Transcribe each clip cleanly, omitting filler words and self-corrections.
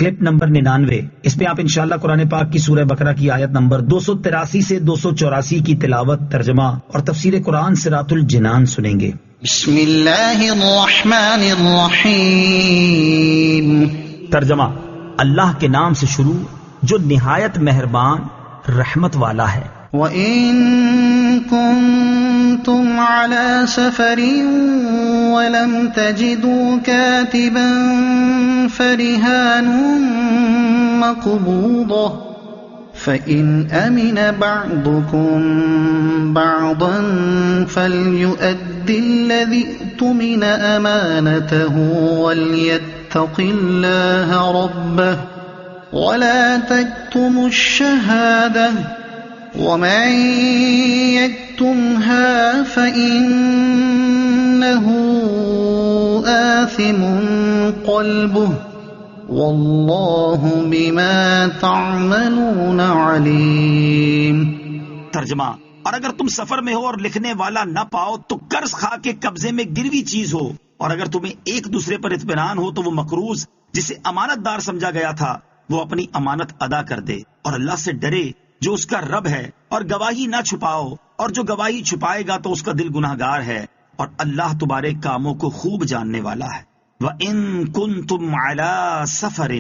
Clip number 99، اس پہ آپ انشاءاللہ قرآن پاک کی سورہ بقرہ کی آیت نمبر 283 سے 284 کی تلاوت، ترجمہ اور تفسیر قرآن صراط الجنان سنیں گے۔ بسم اللہ الرحمن الرحیم۔ ترجمہ: اللہ کے نام سے شروع جو نہایت مہربان رحمت والا ہے۔ وَإِن كُنتُمْ عَلَى سَفَرٍ وَلَمْ تَجِدُوا كَاتِبًا فَرِهَانٌ مَّقْبُوضَةٌ فَإِنْ أَمِنَ بَعْضُكُمْ بَعْضًا فَلْيُؤَدِّ الَّذِي اؤْتُمِنَ أَمَانَتَهُ وَلْيَتَّقِ اللَّهَ رَبَّهُ وَلَا تَكْتُمُوا الشَّهَادَةَ وَمَن يَكْتُمْهَا فَإِنَّهُ آثِمٌ قَلْبُهُ وَاللَّهُ بِمَا تَعْمَلُونَ عَلِيمٌ۔ ترجمہ: اور اگر تم سفر میں ہو اور لکھنے والا نہ پاؤ تو قرض خواہ کے قبضے میں گروی چیز ہو، اور اگر تمہیں ایک دوسرے پر اطمینان ہو تو وہ مقروض جسے امانت دار سمجھا گیا تھا وہ اپنی امانت ادا کر دے، اور اللہ سے ڈرے جو اس کا رب ہے، اور گواہی نہ چھپاؤ، اور جو گواہی چھپائے گا تو اس کا دل گناہ گار ہے، اور اللہ تمہارے کاموں کو خوب جاننے والا ہے۔ وَإِن كُنتُمْ عَلَى سَفَرٍ،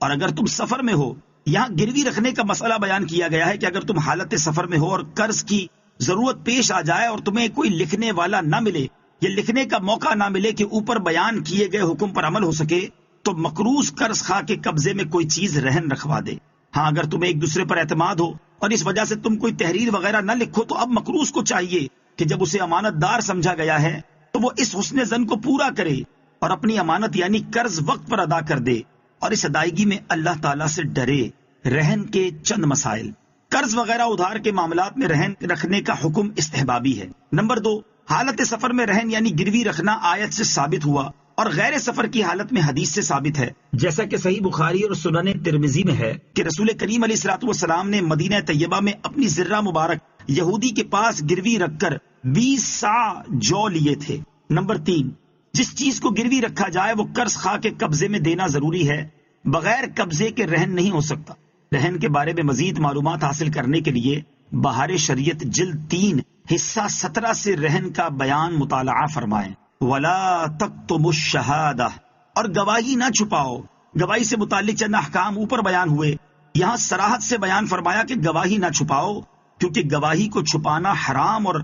اور اگر تم سفر میں ہو، یہاں گروی رکھنے کا مسئلہ بیان کیا گیا ہے کہ اگر تم حالت سفر میں ہو اور قرض کی ضرورت پیش آ جائے اور تمہیں کوئی لکھنے والا نہ ملے یا لکھنے کا موقع نہ ملے کہ اوپر بیان کیے گئے حکم پر عمل ہو سکے، تو مقروض قرض خواہ کے قبضے میں کوئی چیز رہن رکھوا دے۔ ہاں اگر تمہیں ایک دوسرے پر اعتماد ہو اور اس وجہ سے تم کوئی تحریر وغیرہ نہ لکھو تو اب مقروض کو چاہیے کہ جب اسے امانت دار سمجھا گیا ہے تو وہ اس حسن ظن کو پورا کرے اور اپنی امانت یعنی قرض وقت پر ادا کر دے، اور اس ادائیگی میں اللہ تعالیٰ سے ڈرے۔ رہن کے چند مسائل۔ قرض وغیرہ ادھار کے معاملات میں رہن رکھنے کا حکم استحبابی ہے۔ نمبر 2، حالت سفر میں رہن یعنی گروی رکھنا آیت سے ثابت ہوا اور غیر سفر کی حالت میں حدیث سے ثابت ہے، جیسا کہ صحیح بخاری اور سنن ترمذی میں ہے کہ رسول کریم علیہ الصلوۃ والسلام نے مدینہ طیبہ میں اپنی ذرہ مبارک یہودی کے پاس گروی رکھ کر 20 صاع جو لیے تھے۔ نمبر 3، جس چیز کو گروی رکھا جائے وہ قرض خواہ کے قبضے میں دینا ضروری ہے، بغیر قبضے کے رہن نہیں ہو سکتا۔ رہن کے بارے میں مزید معلومات حاصل کرنے کے لیے بہار شریعت جلد 3 حصہ 17 سے رہن کا بیان مطالعہ فرمائیں۔ وَلَا تَكْتُمُوا الشَّهَادَةَ، اور گواہی نہ چھپاؤ۔ گواہی سے متعلق چند احکام اوپر بیان ہوئے، یہاں صراحت سے بیان فرمایا کہ گواہی نہ چھپاؤ، کیونکہ گواہی کو چھپانا حرام اور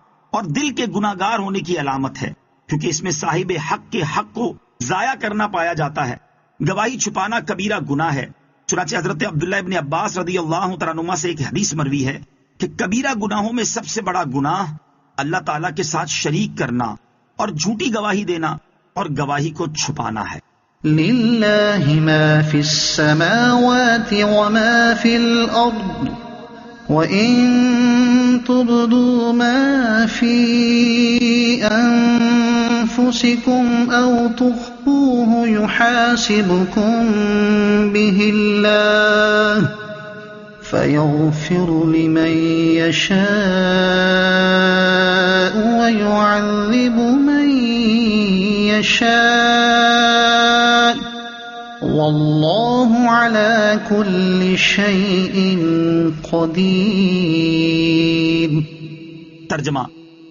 دل کے گناہ گار ہونے کی علامت ہے، کیونکہ اس میں صاحب حق کے حق کو ضائع کرنا پایا جاتا ہے۔ گواہی چھپانا کبیرہ گناہ ہے، چنانچہ حضرت عبداللہ ابن عباس رضی اللہ تعالیٰ عنہما سے ایک حدیث مروی ہے کہ کبیرہ گناہوں میں سب سے بڑا گناہ اللہ تعالیٰ کے ساتھ شریک کرنا اور جھوٹی گواہی دینا اور گواہی کو چھپانا ہے۔ للہ ما فی السماوات وما فی الارض وَإِن تُبْدُوا مَا فِي أَنفُسِكُمْ أَوْ تُخْفُوهُ يُحَاسِبْكُم بِهِ اللَّهُ فَيَغْفِرُ لِمَن يَشَاءُ وَيُعَذِّبُ مَن يَشَاءُ وَاللَّهُ عَلَى كُلِّ شَيْءٍ قدیر۔ ترجمہ: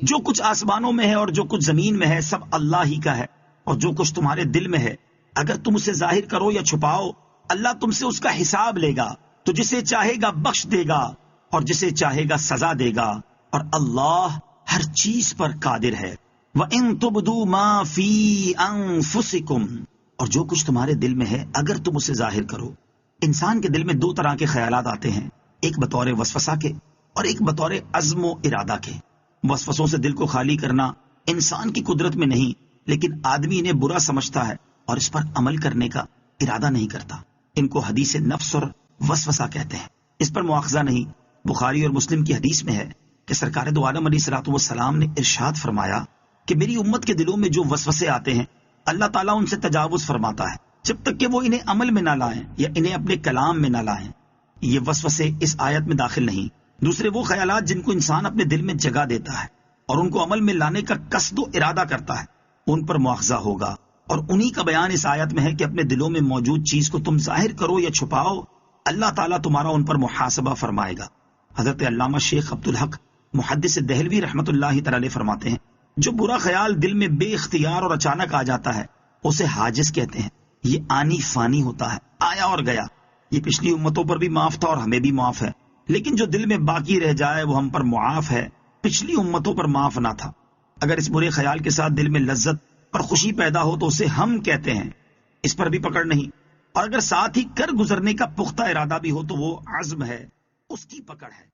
جو کچھ آسمانوں میں ہے اور جو کچھ زمین میں ہے سب اللہ ہی کا ہے، اور جو کچھ تمہارے دل میں ہے اگر تم اسے ظاہر کرو یا چھپاؤ اللہ تم سے اس کا حساب لے گا، تو جسے چاہے گا بخش دے گا اور جسے چاہے گا سزا دے گا، اور اللہ ہر چیز پر قادر ہے۔ وَإِن تُبْدُوا مَا فِي أَنفُسِكُمْ، اور جو کچھ تمہارے دل میں ہے اگر تم اسے ظاہر کرو۔ انسان کے دل میں 2 طرح کے خیالات آتے ہیں، ایک بطور وسوسہ کے اور ایک بطور عزم و ارادہ کے۔ وسوسوں سے دل کو خالی کرنا انسان کی قدرت میں نہیں، لیکن آدمی انہیں برا سمجھتا ہے اور اس پر عمل کرنے کا ارادہ نہیں کرتا۔ ان کو حدیث نفس اور وسوسہ کہتے ہیں، اس پر مواخذہ نہیں۔ بخاری اور مسلم کی حدیث میں ہے کہ سرکار دو عالم علیہ الصلوۃ والسلام نے ارشاد فرمایا کہ میری امت کے دلوں میں جو وسوسے آتے ہیں اللہ تعالیٰ ان سے تجاوز فرماتا ہے جب تک کہ وہ انہیں عمل میں نہ لائیں یا انہیں اپنے کلام میں نہ لائیں۔ یہ وسوسے اس آیت میں داخل نہیں۔ دوسرے وہ خیالات جن کو انسان اپنے دل میں جگہ دیتا ہے اور ان کو عمل میں لانے کا قصد و ارادہ کرتا ہے، ان پر مواخذہ ہوگا، اور انہی کا بیان اس آیت میں ہے کہ اپنے دلوں میں موجود چیز کو تم ظاہر کرو یا چھپاؤ، اللہ تعالیٰ تمہارا ان پر محاسبہ فرمائے گا۔ حضرت علامہ شیخ عبدالحق محدث دہلوی رحمۃ اللہ تعالی فرماتے ہیں، جو برا خیال دل میں بے اختیار اور اچانک آ جاتا ہے اسے حاجز کہتے ہیں۔ یہ آنی فانی ہوتا ہے، آیا اور گیا۔ یہ پچھلی امتوں پر بھی معاف تھا اور ہمیں بھی معاف ہے، لیکن جو دل میں باقی رہ جائے وہ ہم پر معاف ہے، پچھلی امتوں پر معاف نہ تھا۔ اگر اس برے خیال کے ساتھ دل میں لذت اور خوشی پیدا ہو تو اسے ہم کہتے ہیں، اس پر بھی پکڑ نہیں، اور اگر ساتھ ہی کر گزرنے کا پختہ ارادہ بھی ہو تو وہ عزم ہے، اس کی پکڑ ہے۔